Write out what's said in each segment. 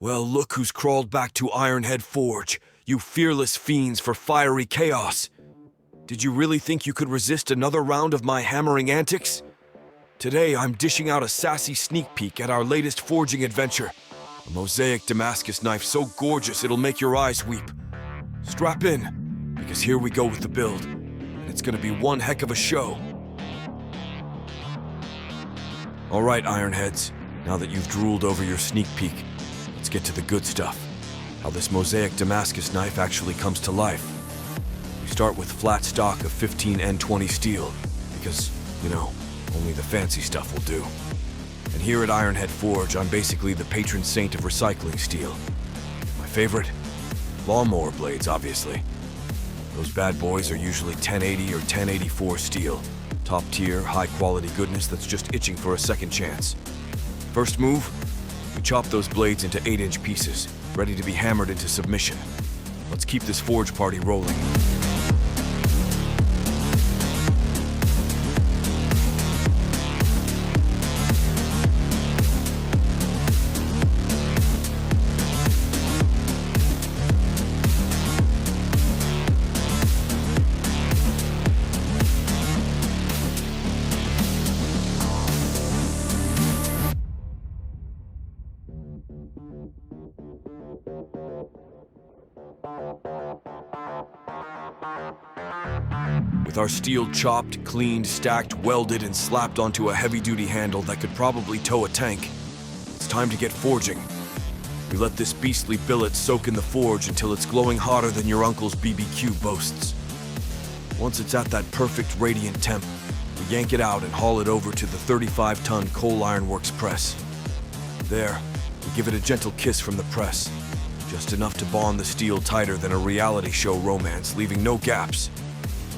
Well, look who's crawled back to Ironhead Forge, you fearless fiends for fiery chaos. Did you really think you could resist another round of my hammering antics? Today, I'm dishing out a sassy sneak peek at our latest forging adventure. A Mosaic Damascus knife so gorgeous it'll make your eyes weep. Strap in, because here we go with the build, and it's gonna be one heck of a show. All right, Ironheads, now that you've drooled over your sneak peek, let's get to the good stuff. How this Mosaic Damascus knife actually comes to life. We start with flat stock of 15N20 steel, because, you know, only the fancy stuff will do. And here at Ironhead Forge, I'm basically the patron saint of recycling steel. My favorite? Lawnmower blades, obviously. Those bad boys are usually 1080 or 1084 steel. Top tier, high quality goodness that's just itching for a second chance. First move, we chop those blades into 8-inch pieces, ready to be hammered into submission. Let's keep this forge party rolling. With our steel chopped, cleaned, stacked, welded, and slapped onto a heavy-duty handle that could probably tow a tank, it's time to get forging. We let this beastly billet soak in the forge until it's glowing hotter than your uncle's BBQ boasts. Once it's at that perfect radiant temp, we yank it out and haul it over to the 35-ton coal ironworks press. There, we give it a gentle kiss from the press, just enough to bond the steel tighter than a reality show romance, leaving no gaps.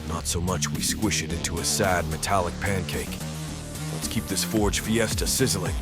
Not so much we squish it into a sad metallic pancake. Let's keep this forge fiesta sizzling.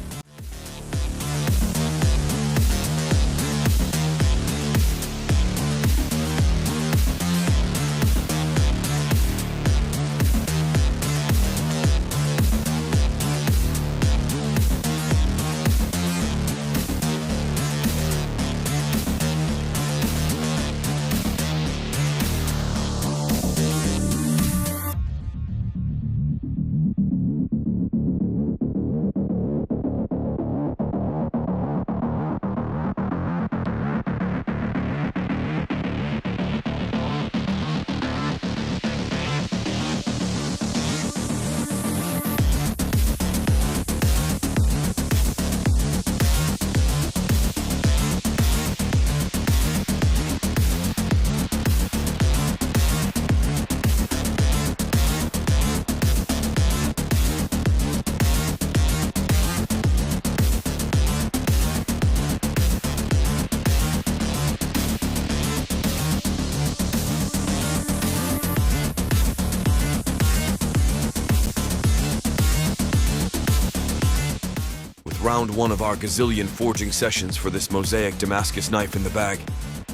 Round one of our gazillion forging sessions for this Mosaic Damascus knife in the bag.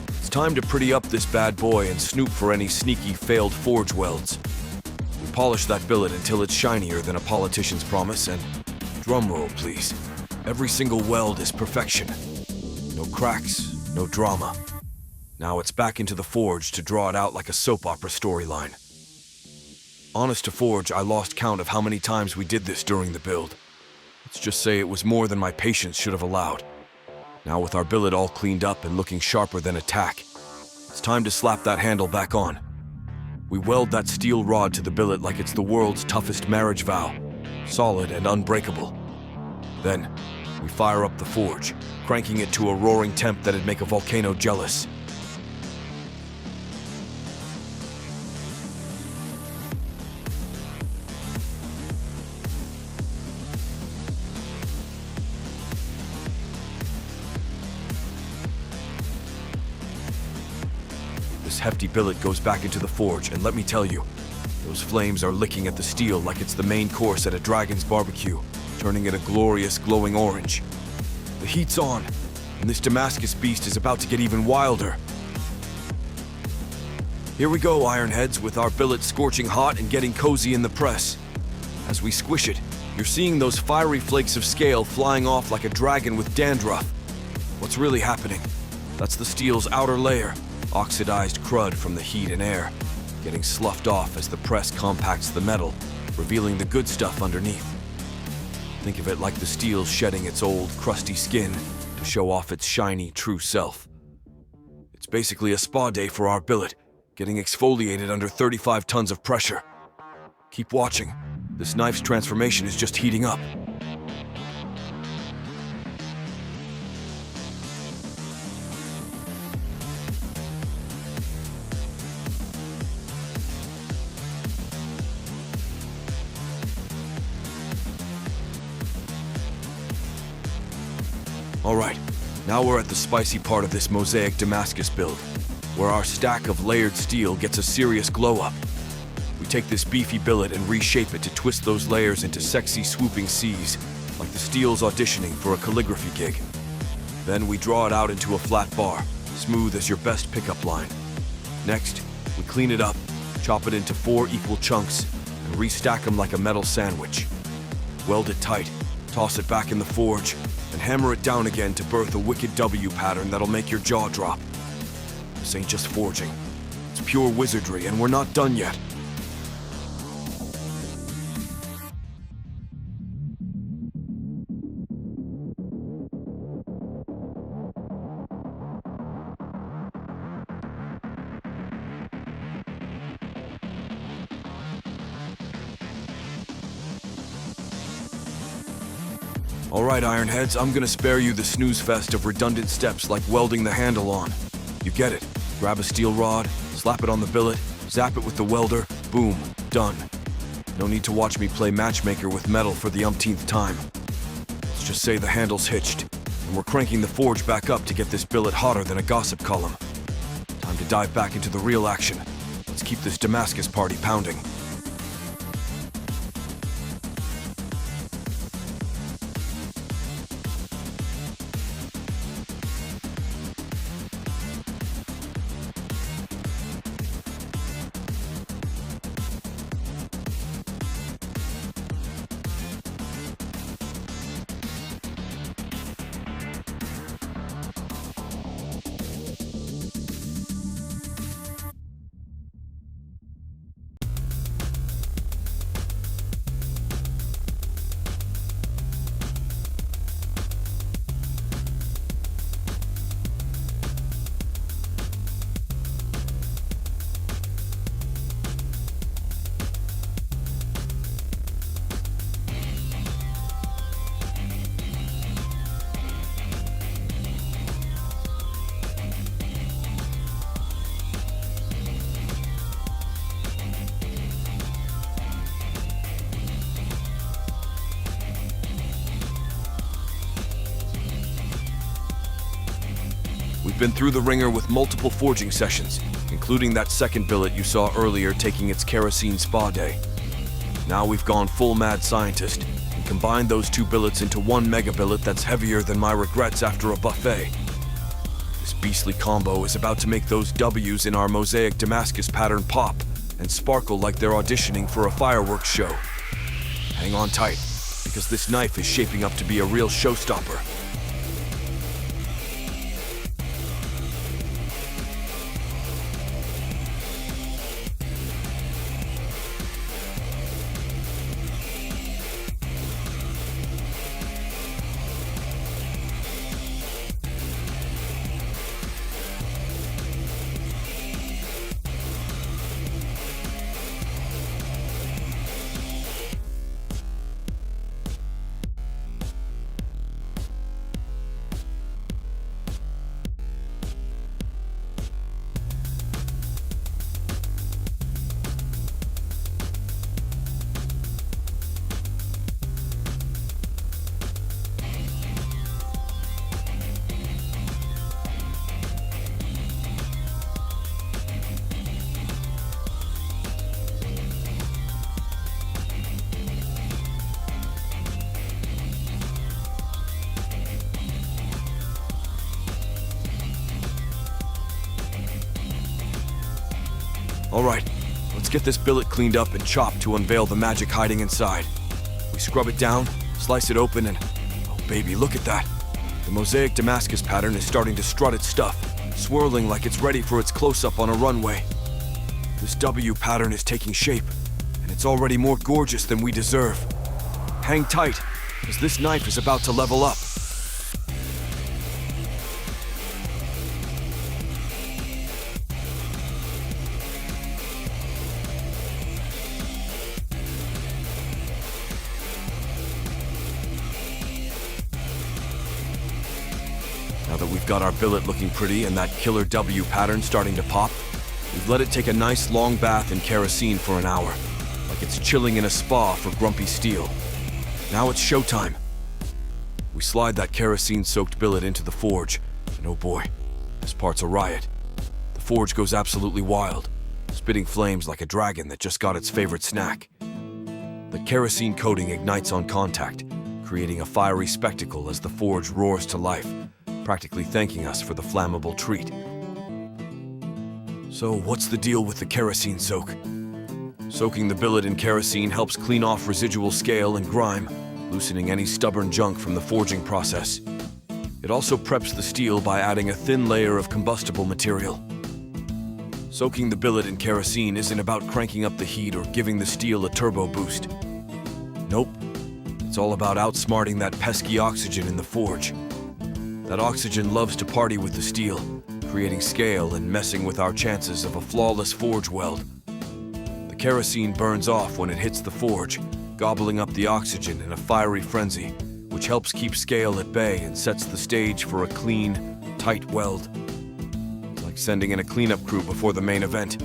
It's time to pretty up this bad boy and snoop for any sneaky failed forge welds. We polish that billet until it's shinier than a politician's promise, and drum roll, please. Every single weld is perfection. No cracks, no drama. Now it's back into the forge to draw it out like a soap opera storyline. Honest to forge, I lost count of how many times we did this during the build. Let's just say it was more than my patience should have allowed. Now with our billet all cleaned up and looking sharper than a tack, it's time to slap that handle back on. We weld that steel rod to the billet like it's the world's toughest marriage vow, solid and unbreakable. Then, we fire up the forge, cranking it to a roaring temp that'd make a volcano jealous. This hefty billet goes back into the forge, and let me tell you, those flames are licking at the steel like it's the main course at a dragon's barbecue, turning it a glorious glowing orange. The heat's on, and this Damascus beast is about to get even wilder. Here we go, Ironheads, with our billet scorching hot and getting cozy in the press. As we squish it, you're seeing those fiery flakes of scale flying off like a dragon with dandruff. What's really happening? That's the steel's outer layer, oxidized crud from the heat and air, getting sloughed off as the press compacts the metal, revealing the good stuff underneath. Think of it like the steel's shedding its old, crusty skin to show off its shiny, true self. It's basically a spa day for our billet, getting exfoliated under 35 tons of pressure. Keep watching. This knife's transformation is just heating up. Alright, now we're at the spicy part of this Mosaic Damascus build, where our stack of layered steel gets a serious glow-up. We take this beefy billet and reshape it to twist those layers into sexy swooping C's, like the steel's auditioning for a calligraphy gig. Then we draw it out into a flat bar, smooth as your best pickup line. Next, we clean it up, chop it into 4 equal chunks, and restack them like a metal sandwich. Weld it tight, toss it back in the forge, and hammer it down again to birth a wicked W pattern that'll make your jaw drop. This ain't just forging. It's pure wizardry, and we're not done yet. Alright, Ironheads, I'm gonna spare you the snooze fest of redundant steps like welding the handle on. You get it. Grab a steel rod, slap it on the billet, zap it with the welder, boom, done. No need to watch me play matchmaker with metal for the umpteenth time. Let's just say the handle's hitched, and we're cranking the forge back up to get this billet hotter than a gossip column. Time to dive back into the real action. Let's keep this Damascus party pounding. We've been through the ringer with multiple forging sessions, including that second billet you saw earlier taking its kerosene spa day. Now we've gone full mad scientist and combined those 2 billets into 1 mega billet that's heavier than my regrets after a buffet. This beastly combo is about to make those W's in our Mosaic Damascus pattern pop and sparkle like they're auditioning for a fireworks show. Hang on tight, because this knife is shaping up to be a real showstopper. Alright, let's get this billet cleaned up and chopped to unveil the magic hiding inside. We scrub it down, slice it open, and oh baby, look at that. The Mosaic Damascus pattern is starting to strut its stuff, swirling like it's ready for its close-up on a runway. This W pattern is taking shape, and it's already more gorgeous than we deserve. Hang tight, as this knife is about to level up. Now that we've got our billet looking pretty and that killer W pattern starting to pop, we've let it take a nice long bath in kerosene for an hour, like it's chilling in a spa for grumpy steel. Now it's showtime. We slide that kerosene-soaked billet into the forge, and oh boy, this part's a riot. The forge goes absolutely wild, spitting flames like a dragon that just got its favorite snack. The kerosene coating ignites on contact, creating a fiery spectacle as the forge roars to life, practically thanking us for the flammable treat. So what's the deal with the kerosene soak? Soaking the billet in kerosene helps clean off residual scale and grime, loosening any stubborn junk from the forging process. It also preps the steel by adding a thin layer of combustible material. Soaking the billet in kerosene isn't about cranking up the heat or giving the steel a turbo boost. Nope, it's all about outsmarting that pesky oxygen in the forge. That oxygen loves to party with the steel, creating scale and messing with our chances of a flawless forge weld. The kerosene burns off when it hits the forge, gobbling up the oxygen in a fiery frenzy, which helps keep scale at bay and sets the stage for a clean, tight weld. It's like sending in a cleanup crew before the main event.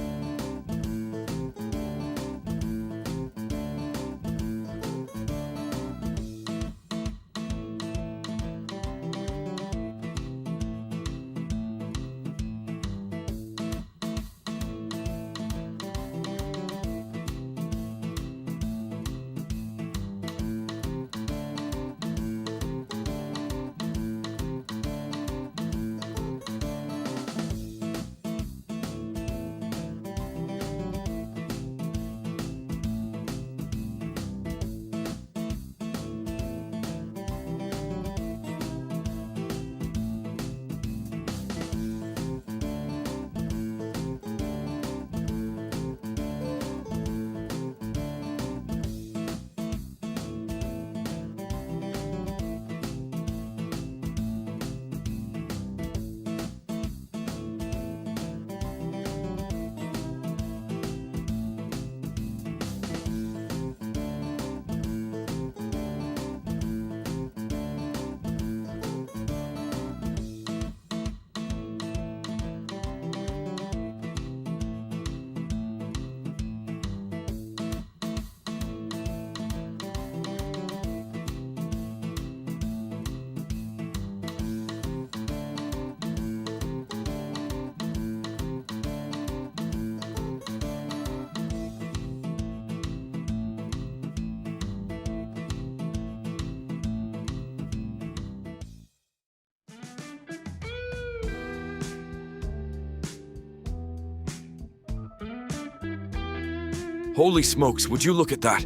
Holy smokes, would you look at that?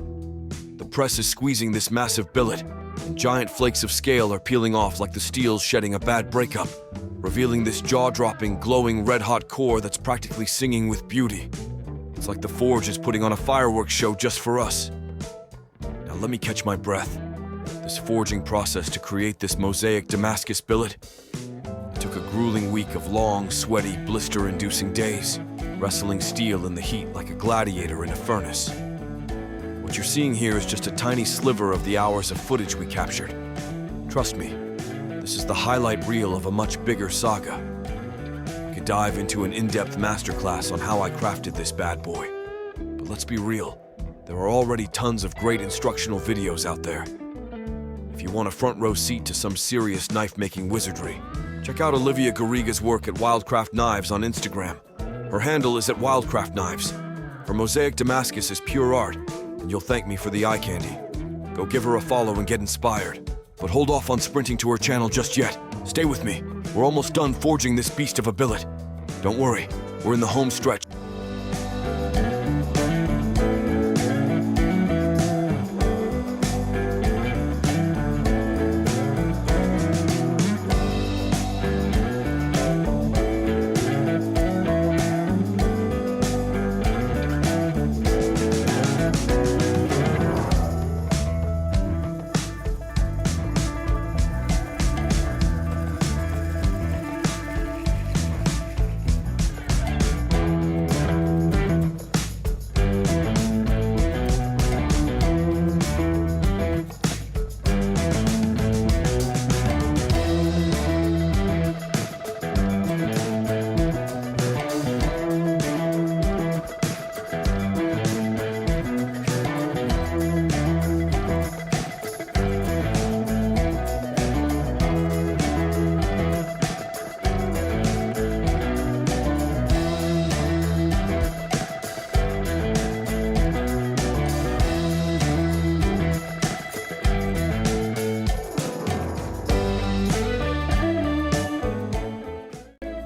The press is squeezing this massive billet, and giant flakes of scale are peeling off like the steel's shedding a bad breakup, revealing this jaw-dropping, glowing red-hot core that's practically singing with beauty. It's like the forge is putting on a fireworks show just for us. Now let me catch my breath. This forging process to create this Mosaic Damascus billet, it took a grueling week of long, sweaty, blister-inducing days, wrestling steel in the heat like a gladiator in a furnace. What you're seeing here is just a tiny sliver of the hours of footage we captured. Trust me, this is the highlight reel of a much bigger saga. We could dive into an in-depth masterclass on how I crafted this bad boy. But let's be real, there are already tons of great instructional videos out there. If you want a front row seat to some serious knife-making wizardry, check out Olivia Garriga's work at Wildcraft Knives on Instagram. Her handle is at Wildcraft Knives. Her Mosaic Damascus is pure art, and you'll thank me for the eye candy. Go give her a follow and get inspired. But hold off on sprinting to her channel just yet. Stay with me. We're almost done forging this beast of a billet. Don't worry, we're in the home stretch.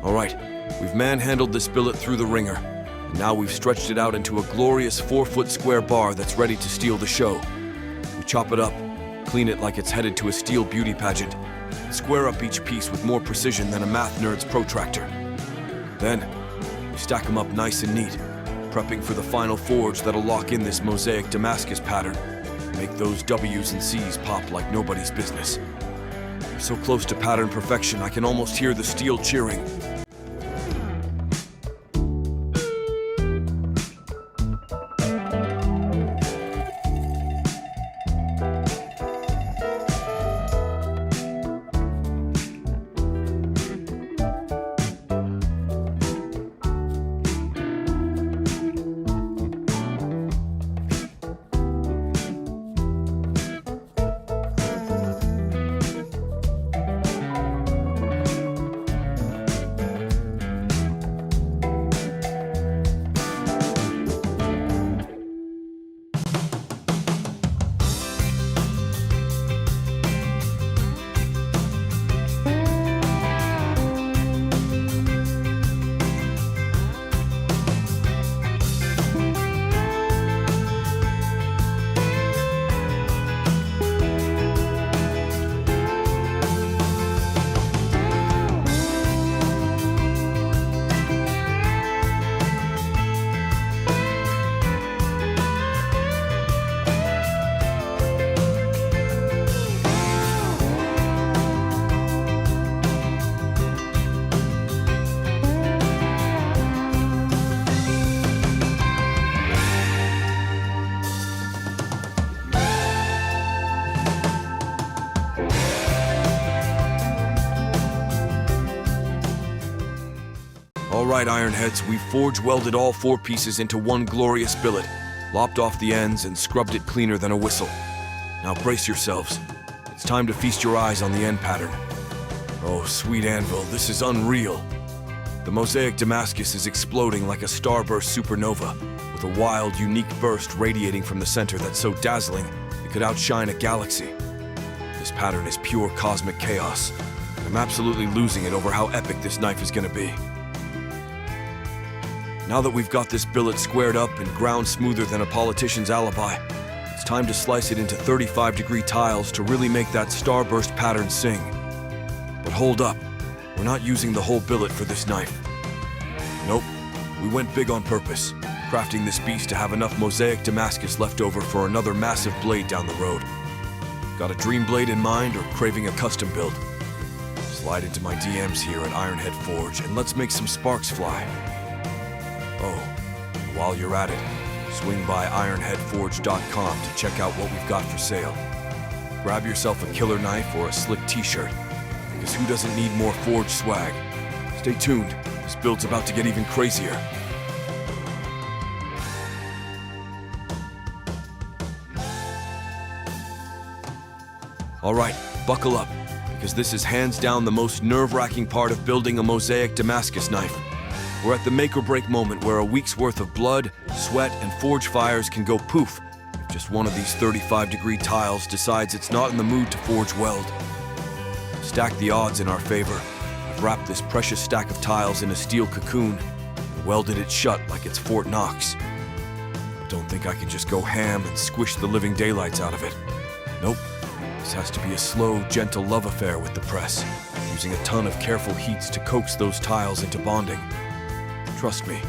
All right, we've manhandled this billet through the ringer, and now we've stretched it out into a glorious 4-foot square bar that's ready to steal the show. We chop it up, clean it like it's headed to a steel beauty pageant, and square up each piece with more precision than a math nerd's protractor. Then, we stack them up nice and neat, prepping for the final forge that'll lock in this Mosaic Damascus pattern, and make those W's and C's pop like nobody's business. We're so close to pattern perfection, I can almost hear the steel cheering. All right, Ironheads, we've forge-welded all 4 pieces into one glorious billet, lopped off the ends and scrubbed it cleaner than a whistle. Now brace yourselves. It's time to feast your eyes on the end pattern. Oh, sweet anvil, this is unreal. The Mosaic Damascus is exploding like a starburst supernova, with a wild, unique burst radiating from the center that's so dazzling it could outshine a galaxy. This pattern is pure cosmic chaos. I'm absolutely losing it over how epic this knife is gonna be. Now that we've got this billet squared up and ground smoother than a politician's alibi, it's time to slice it into 35-degree tiles to really make that starburst pattern sing. But hold up, we're not using the whole billet for this knife. Nope, we went big on purpose, crafting this beast to have enough Mosaic Damascus left over for another massive blade down the road. Got a dream blade in mind or craving a custom build? Slide into my DMs here at Ironhead Forge and let's make some sparks fly. Oh, while you're at it, swing by ironheadforge.com to check out what we've got for sale. Grab yourself a killer knife or a slick t-shirt, because who doesn't need more forge swag? Stay tuned, this build's about to get even crazier. All right, buckle up, because this is hands down the most nerve-wracking part of building a Mosaic Damascus knife. We're at the make-or-break moment where a week's worth of blood, sweat, and forge fires can go poof if just one of these 35-degree tiles decides it's not in the mood to forge weld. Stack the odds in our favor. I've wrapped this precious stack of tiles in a steel cocoon and welded it shut like it's Fort Knox. But don't think I can just go ham and squish the living daylights out of it. Nope. This has to be a slow, gentle love affair with the press, using a ton of careful heats to coax those tiles into bonding. Trust me,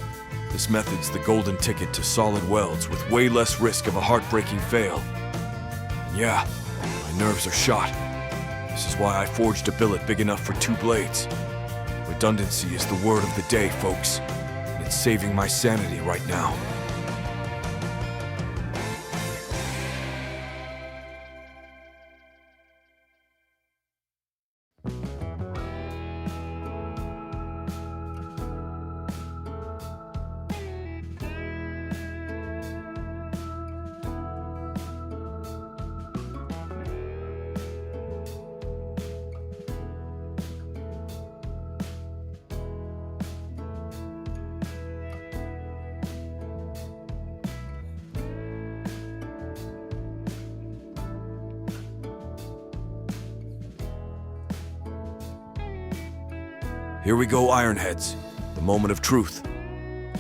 this method's the golden ticket to solid welds with way less risk of a heartbreaking fail. And yeah, my nerves are shot. This is why I forged a billet big enough for 2 blades. Redundancy is the word of the day, folks, and it's saving my sanity right now. Here we go, Ironheads. The moment of truth.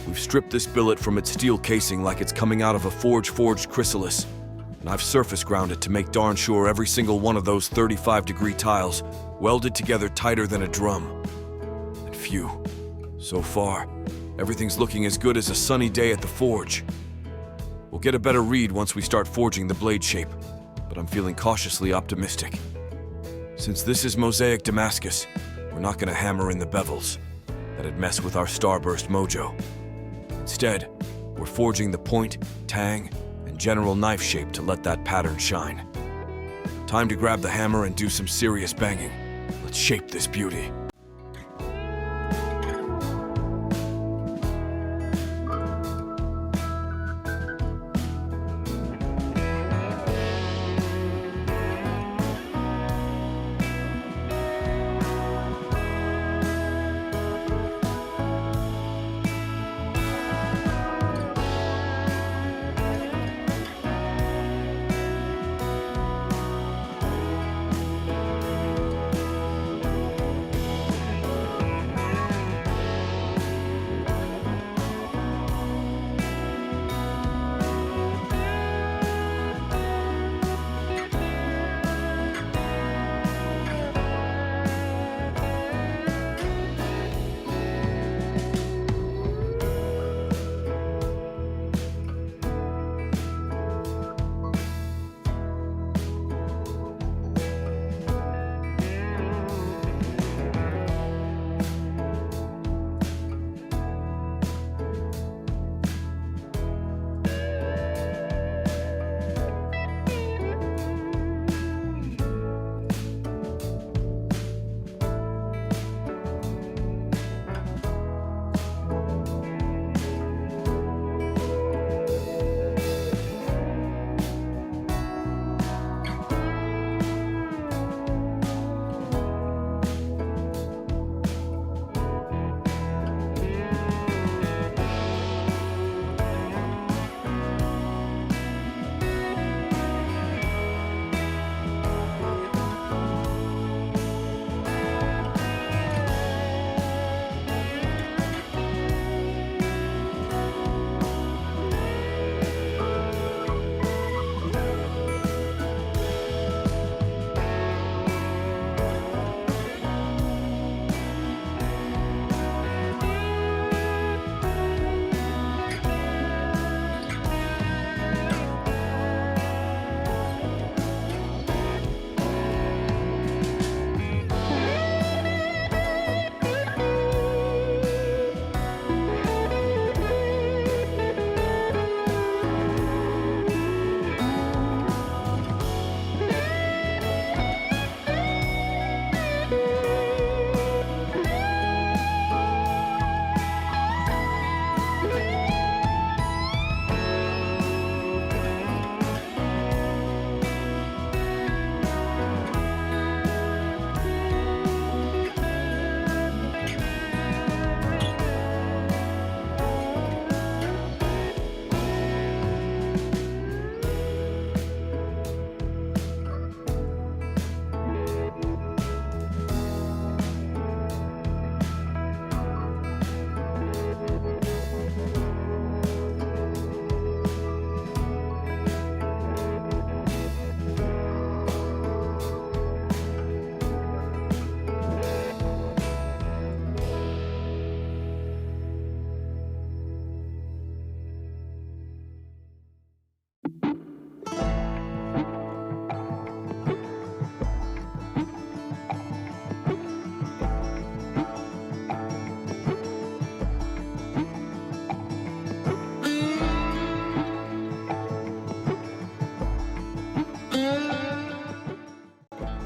We've stripped this billet from its steel casing like it's coming out of a forged chrysalis. And I've surface ground it to make darn sure every single one of those 35-degree tiles welded together tighter than a drum. And phew, so far, everything's looking as good as a sunny day at the forge. We'll get a better read once we start forging the blade shape, but I'm feeling cautiously optimistic. Since this is Mosaic Damascus, we're not gonna hammer in the bevels. That'd mess with our starburst mojo. Instead, we're forging the point, tang, and general knife shape to let that pattern shine. Time to grab the hammer and do some serious banging. Let's shape this beauty.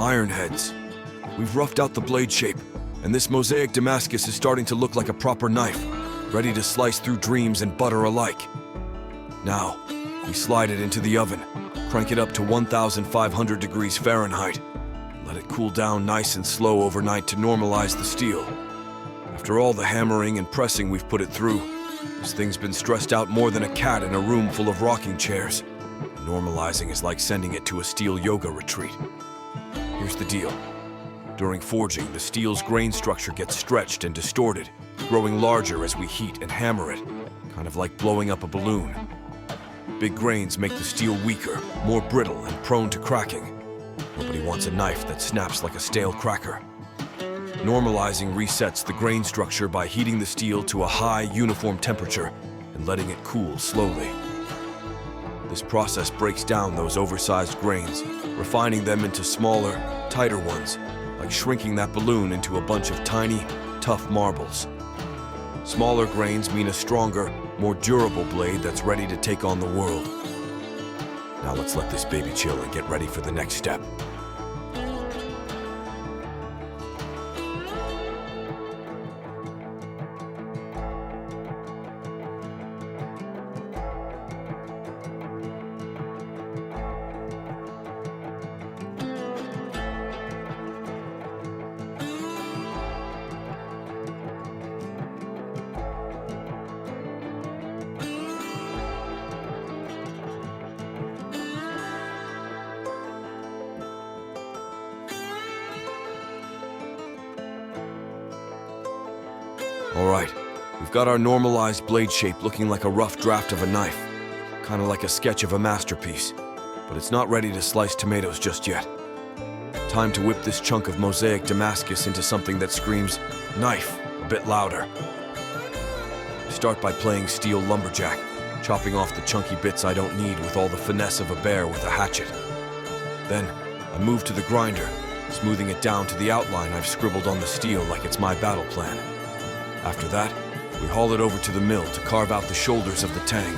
Ironheads. We've roughed out the blade shape, and this Mosaic Damascus is starting to look like a proper knife, ready to slice through dreams and butter alike. Now, we slide it into the oven, crank it up to 1,500 degrees Fahrenheit, and let it cool down nice and slow overnight to normalize the steel. After all the hammering and pressing we've put it through, this thing's been stressed out more than a cat in a room full of rocking chairs. Normalizing is like sending it to a steel yoga retreat. Here's the deal. During forging, the steel's grain structure gets stretched and distorted, growing larger as we heat and hammer it, kind of like blowing up a balloon. Big grains make the steel weaker, more brittle, and prone to cracking. Nobody wants a knife that snaps like a stale cracker. Normalizing resets the grain structure by heating the steel to a high, uniform temperature and letting it cool slowly. This process breaks down those oversized grains, refining them into smaller, tighter ones, like shrinking that balloon into a bunch of tiny, tough marbles. Smaller grains mean a stronger, more durable blade that's ready to take on the world. Now let's let this baby chill and get ready for the next step. All right, we've got our normalized blade shape looking like a rough draft of a knife, kind of like a sketch of a masterpiece, but it's not ready to slice tomatoes just yet. Time to whip this chunk of Mosaic Damascus into something that screams knife a bit louder. Start by playing steel lumberjack, chopping off the chunky bits I don't need with all the finesse of a bear with a hatchet. Then, I move to the grinder, smoothing it down to the outline I've scribbled on the steel like it's my battle plan. After that, we haul it over to the mill to carve out the shoulders of the tang,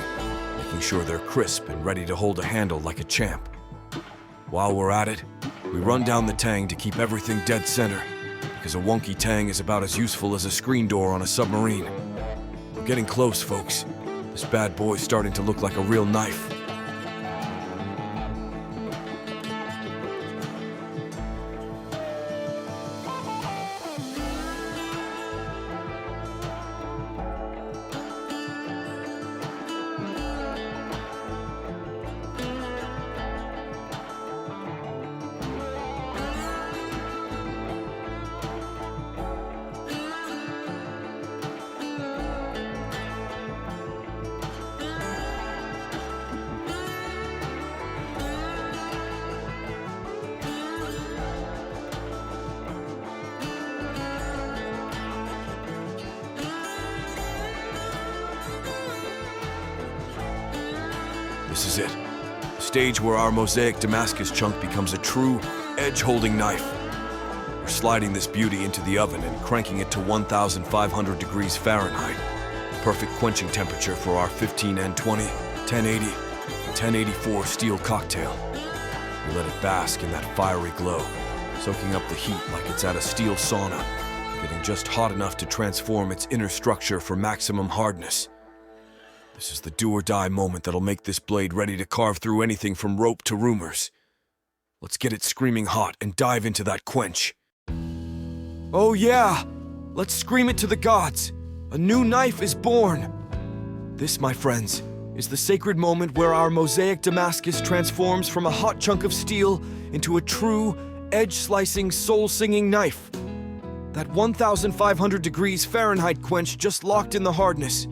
making sure they're crisp and ready to hold a handle like a champ. While we're at it, we run down the tang to keep everything dead center, because a wonky tang is about as useful as a screen door on a submarine. We're getting close, folks. This bad boy's starting to look like a real knife. This is it. The stage where our Mosaic Damascus chunk becomes a true, edge-holding knife. We're sliding this beauty into the oven and cranking it to 1,500 degrees Fahrenheit, the perfect quenching temperature for our 15N20, 1080, and 1084 steel cocktail. We let it bask in that fiery glow, soaking up the heat like it's at a steel sauna, getting just hot enough to transform its inner structure for maximum hardness. This is the do-or-die moment that'll make this blade ready to carve through anything from rope to rumors. Let's get it screaming hot and dive into that quench. Oh yeah! Let's scream it to the gods! A new knife is born! This, my friends, is the sacred moment where our Mosaic Damascus transforms from a hot chunk of steel into a true, edge-slicing, soul-singing knife. That 1,500 degrees Fahrenheit quench just locked in the hardness,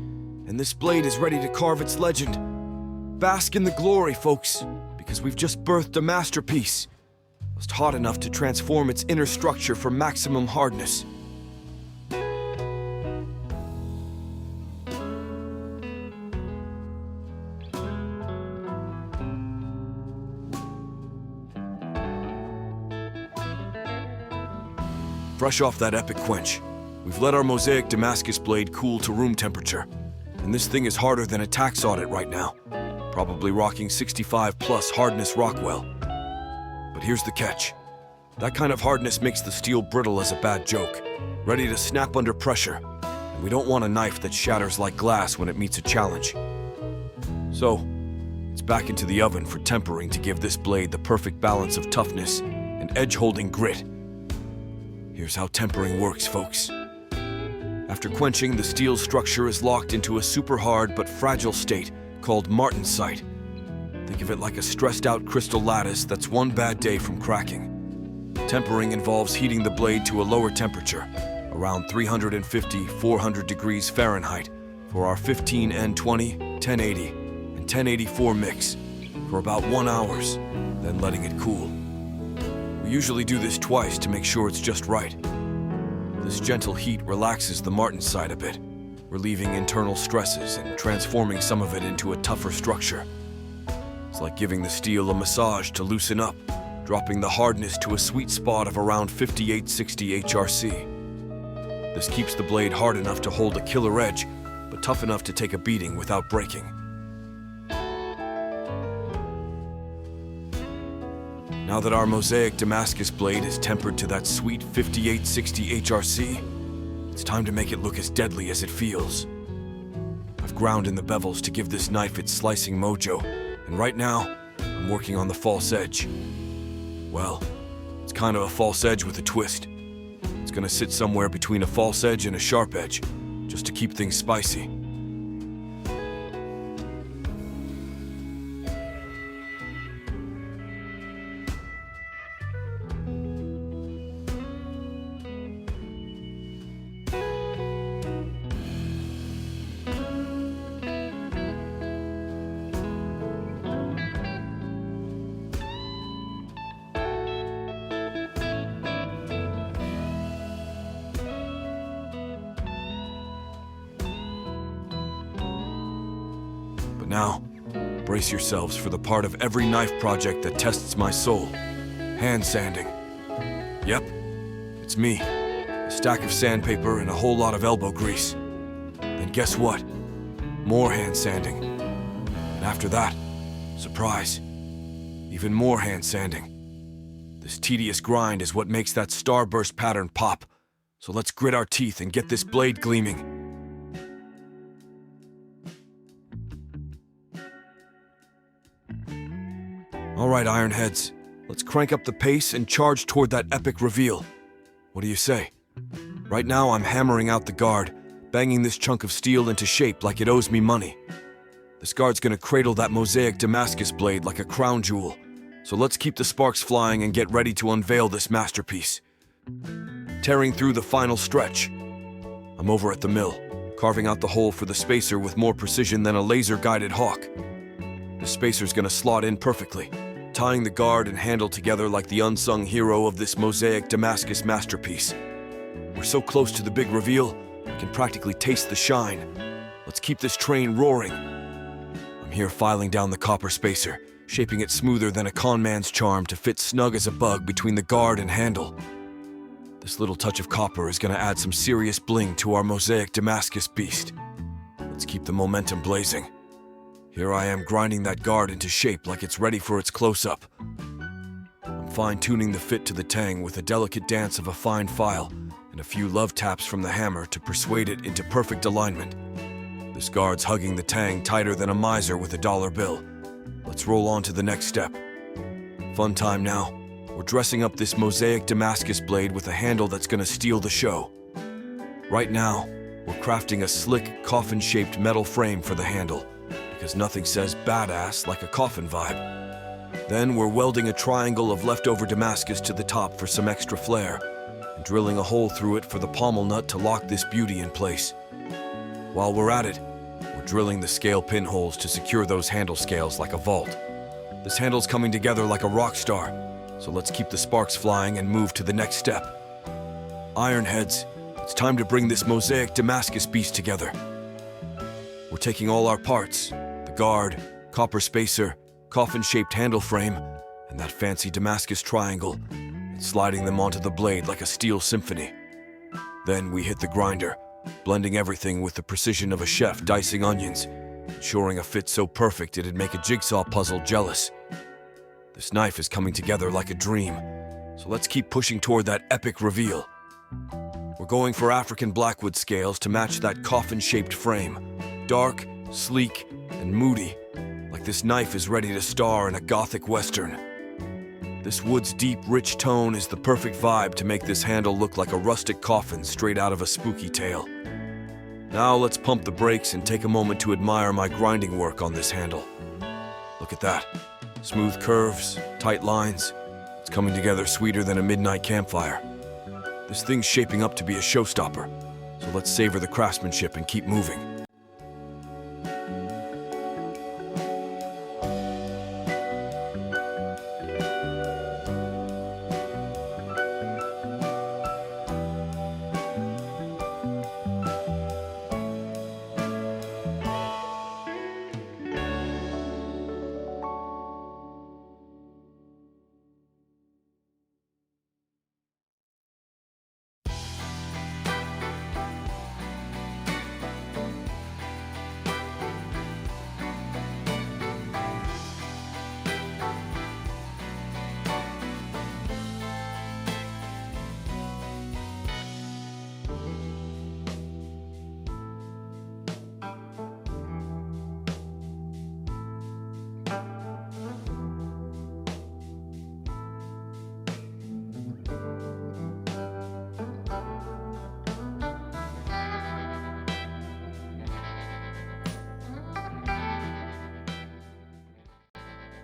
and this blade is ready to carve its legend. Bask in the glory, folks, because we've just birthed a masterpiece, just hot enough to transform its inner structure for maximum hardness. Fresh off that epic quench, we've let our Mosaic Damascus blade cool to room temperature. And this thing is harder than a tax audit right now, probably rocking 65+ hardness Rockwell. But here's the catch. That kind of hardness makes the steel brittle as a bad joke, ready to snap under pressure, and we don't want a knife that shatters like glass when it meets a challenge. So, it's back into the oven for tempering to give this blade the perfect balance of toughness and edge-holding grit. Here's how tempering works, folks. After quenching, the steel structure is locked into a super hard but fragile state called martensite. Think of it like a stressed out crystal lattice that's one bad day from cracking. Tempering involves heating the blade to a lower temperature, around 350-400 degrees Fahrenheit, for our 15N20, 1080, and 1084 mix for about 1 hour, then letting it cool. We usually do this twice to make sure it's just right. This gentle heat relaxes the martensite a bit, relieving internal stresses and transforming some of it into a tougher structure. It's like giving the steel a massage to loosen up, dropping the hardness to a sweet spot of around 5860 HRC. This keeps the blade hard enough to hold a killer edge, but tough enough to take a beating without breaking. Now that our Mosaic Damascus blade is tempered to that sweet 5860 HRC, it's time to make it look as deadly as it feels. I've ground in the bevels to give this knife its slicing mojo, and right now, I'm working on the false edge. Well, it's kind of a false edge with a twist. It's gonna sit somewhere between a false edge and a sharp edge, just to keep things spicy. But now, brace yourselves for the part of every knife project that tests my soul. Hand sanding. Yep, it's me. A stack of sandpaper and a whole lot of elbow grease. Then guess what? More hand sanding. And after that, surprise, even more hand sanding. This tedious grind is what makes that starburst pattern pop. So let's grit our teeth and get this blade gleaming. All right, Ironheads, let's crank up the pace and charge toward that epic reveal. What do you say? Right now, I'm hammering out the guard, banging this chunk of steel into shape like it owes me money. This guard's gonna cradle that Mosaic Damascus blade like a crown jewel, so let's keep the sparks flying and get ready to unveil this masterpiece. Tearing through the final stretch, I'm over at the mill, carving out the hole for the spacer with more precision than a laser-guided hawk. The spacer's gonna slot in perfectly, tying the guard and handle together like the unsung hero of this Mosaic Damascus masterpiece. We're so close to the big reveal, I can practically taste the shine. Let's keep this train roaring. I'm here filing down the copper spacer, shaping it smoother than a con man's charm to fit snug as a bug between the guard and handle. This little touch of copper is gonna add some serious bling to our Mosaic Damascus beast. Let's keep the momentum blazing. Here I am grinding that guard into shape like it's ready for its close-up. I'm fine-tuning the fit to the tang with a delicate dance of a fine file and a few love taps from the hammer to persuade it into perfect alignment. This guard's hugging the tang tighter than a miser with a dollar bill. Let's roll on to the next step. Fun time now. We're dressing up this Mosaic Damascus blade with a handle that's gonna steal the show. Right now, we're crafting a slick, coffin-shaped metal frame for the handle, because nothing says badass like a coffin vibe. Then we're welding a triangle of leftover Damascus to the top for some extra flair, and drilling a hole through it for the pommel nut to lock this beauty in place. While we're at it, we're drilling the scale pinholes to secure those handle scales like a vault. This handle's coming together like a rock star, so let's keep the sparks flying and move to the next step. Ironheads, it's time to bring this Mosaic Damascus beast together. We're taking all our parts, the guard, copper spacer, coffin-shaped handle frame, and that fancy Damascus triangle, and sliding them onto the blade like a steel symphony. Then we hit the grinder, blending everything with the precision of a chef dicing onions, ensuring a fit so perfect it'd make a jigsaw puzzle jealous. This knife is coming together like a dream, so let's keep pushing toward that epic reveal. We're going for African blackwood scales to match that coffin-shaped frame. Dark, sleek, and moody, like this knife is ready to star in a gothic western. This wood's deep, rich tone is the perfect vibe to make this handle look like a rustic coffin straight out of a spooky tale. Now let's pump the brakes and take a moment to admire my grinding work on this handle. Look at that. Smooth curves, tight lines. It's coming together sweeter than a midnight campfire. This thing's shaping up to be a showstopper, so let's savor the craftsmanship and keep moving.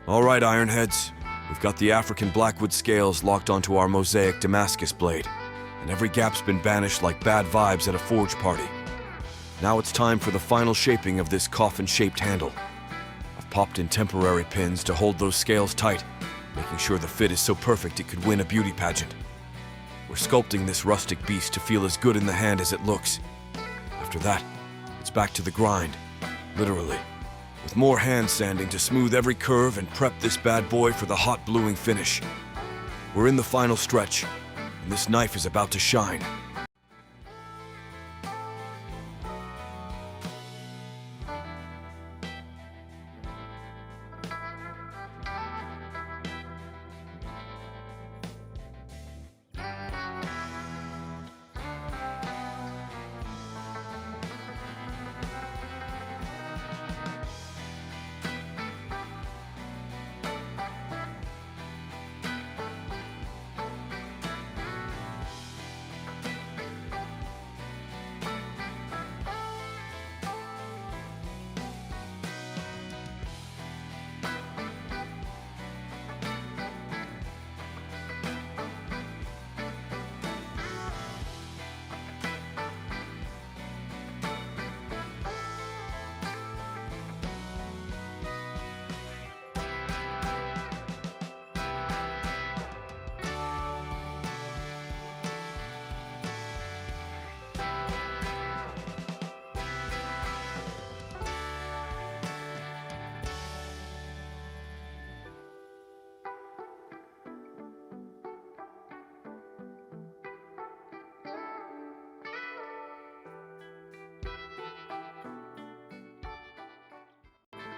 All right, Ironheads. We've got the African blackwood scales locked onto our Mosaic Damascus blade, and every gap's been banished like bad vibes at a forge party. Now it's time for the final shaping of this coffin-shaped handle. I've popped in temporary pins to hold those scales tight, making sure the fit is so perfect it could win a beauty pageant. We're sculpting this rustic beast to feel as good in the hand as it looks. After that, it's back to the grind, literally. With more hand sanding to smooth every curve and prep this bad boy for the hot bluing finish. We're in the final stretch, and this knife is about to shine.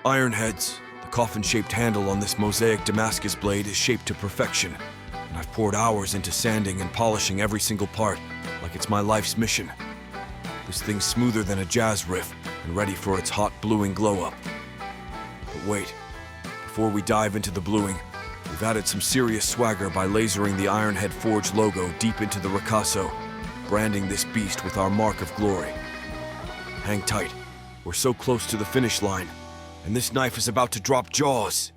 Ironheads, the coffin-shaped handle on this Mosaic Damascus blade is shaped to perfection, and I've poured hours into sanding and polishing every single part, like it's my life's mission. This thing's smoother than a jazz riff, and ready for its hot bluing glow-up. But wait, before we dive into the bluing, we've added some serious swagger by lasering the Ironhead Forge logo deep into the ricasso, branding this beast with our mark of glory. Hang tight, we're so close to the finish line, and this knife is about to drop jaws.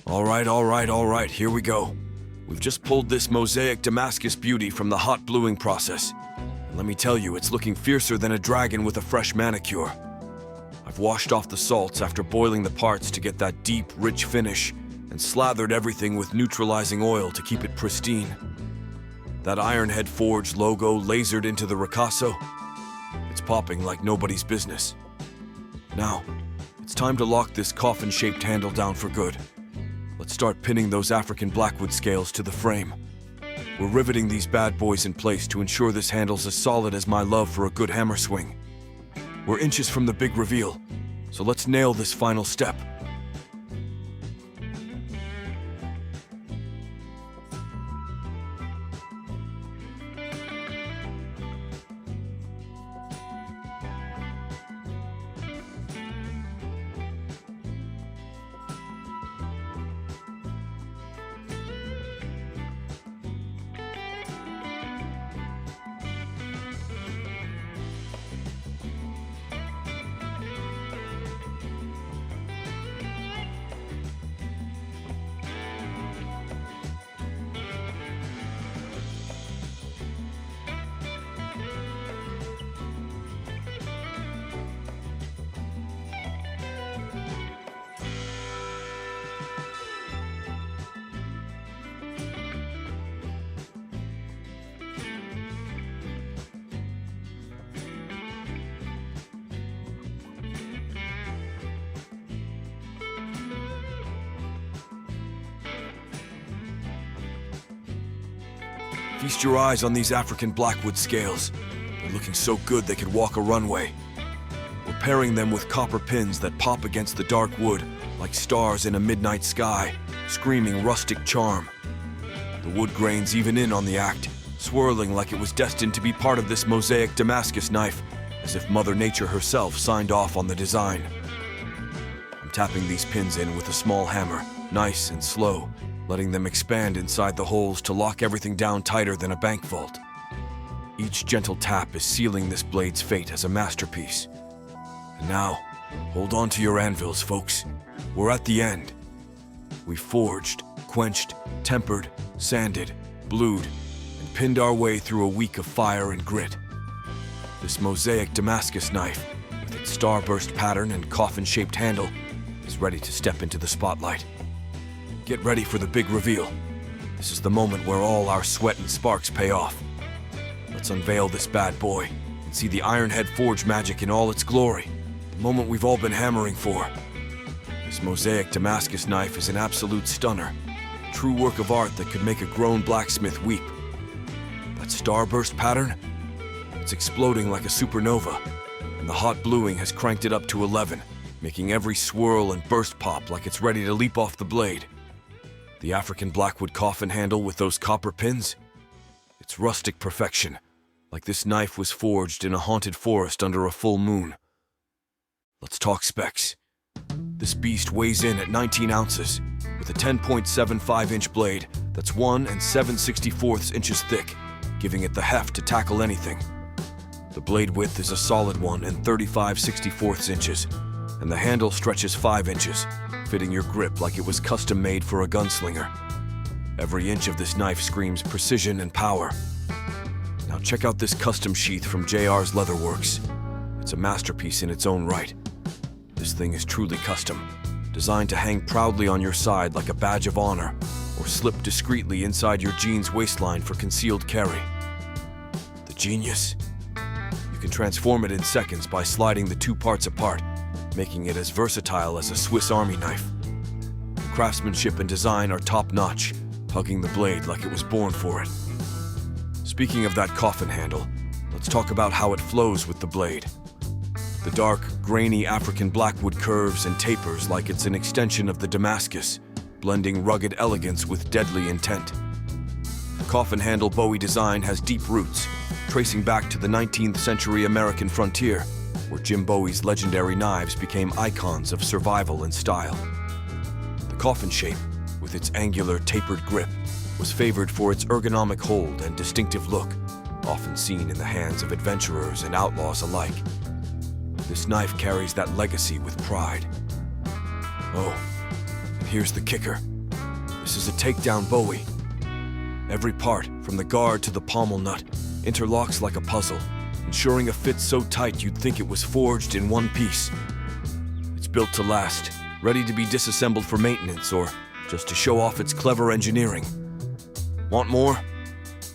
All right, here we go. We've just pulled this Mosaic Damascus beauty from the hot bluing process. And let me tell you, it's looking fiercer than a dragon with a fresh manicure. I've washed off the salts after boiling the parts to get that deep, rich finish, and slathered everything with neutralizing oil to keep it pristine. That Ironhead Forge logo lasered into the ricasso, it's popping like nobody's business. Now, it's time to lock this coffin-shaped handle down for good. Let's start pinning those African blackwood scales to the frame. We're riveting these bad boys in place to ensure this handle's as solid as my love for a good hammer swing. We're inches from the big reveal, so let's nail this final step. Feast your eyes on these African blackwood scales. They're looking so good they could walk a runway. We're pairing them with copper pins that pop against the dark wood like stars in a midnight sky, screaming rustic charm. The wood grains even in on the act, swirling like it was destined to be part of this Mosaic Damascus knife, as if Mother Nature herself signed off on the design. I'm tapping these pins in with a small hammer, nice and slow, letting them expand inside the holes to lock everything down tighter than a bank vault. Each gentle tap is sealing this blade's fate as a masterpiece. And now, hold on to your anvils, folks. We're at the end. We forged, quenched, tempered, sanded, blued, and pinned our way through a week of fire and grit. This Mosaic Damascus knife, with its starburst pattern and coffin-shaped handle, is ready to step into the spotlight. Get ready for the big reveal. This is the moment where all our sweat and sparks pay off. Let's unveil this bad boy and see the Ironhead forge magic in all its glory, the moment we've all been hammering for. This Mosaic Damascus knife is an absolute stunner, a true work of art that could make a grown blacksmith weep. That starburst pattern? It's exploding like a supernova, and the hot bluing has cranked it up to 11, making every swirl and burst pop like it's ready to leap off the blade. The African blackwood coffin handle with those copper pins? It's rustic perfection, like this knife was forged in a haunted forest under a full moon. Let's talk specs. This beast weighs in at 19 ounces, with a 10.75-inch blade that's 1 7/64 inches thick, giving it the heft to tackle anything. The blade width is a solid 1 35/64 inches, and the handle stretches 5 inches, fitting your grip like it was custom-made for a gunslinger. Every inch of this knife screams precision and power. Now check out this custom sheath from JR's Leatherworks. It's a masterpiece in its own right. This thing is truly custom, designed to hang proudly on your side like a badge of honor, or slip discreetly inside your jeans waistline for concealed carry. The genius? You can transform it in seconds by sliding the two parts apart, making it as versatile as a Swiss Army knife. The craftsmanship and design are top-notch, hugging the blade like it was born for it. Speaking of that coffin handle, let's talk about how it flows with the blade. The dark, grainy African blackwood curves and tapers like it's an extension of the Damascus, blending rugged elegance with deadly intent. The coffin handle Bowie design has deep roots, tracing back to the 19th century American frontier, where Jim Bowie's legendary knives became icons of survival and style. The coffin shape, with its angular, tapered grip, was favored for its ergonomic hold and distinctive look, often seen in the hands of adventurers and outlaws alike. This knife carries that legacy with pride. Oh, and here's the kicker. This is a takedown Bowie. Every part, from the guard to the pommel nut, interlocks like a puzzle, ensuring a fit so tight you'd think it was forged in one piece. It's built to last, ready to be disassembled for maintenance or just to show off its clever engineering. Want more?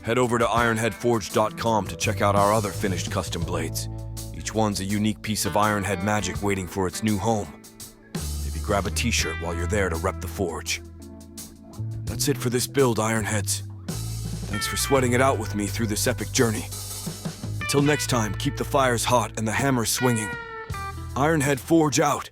Head over to ironheadforge.com to check out our other finished custom blades. Each one's a unique piece of Ironhead magic waiting for its new home. Maybe grab a t-shirt while you're there to rep the forge. That's it for this build, Ironheads. Thanks for sweating it out with me through this epic journey. Until next time, keep the fires hot and the hammers swinging. Ironhead Forge out!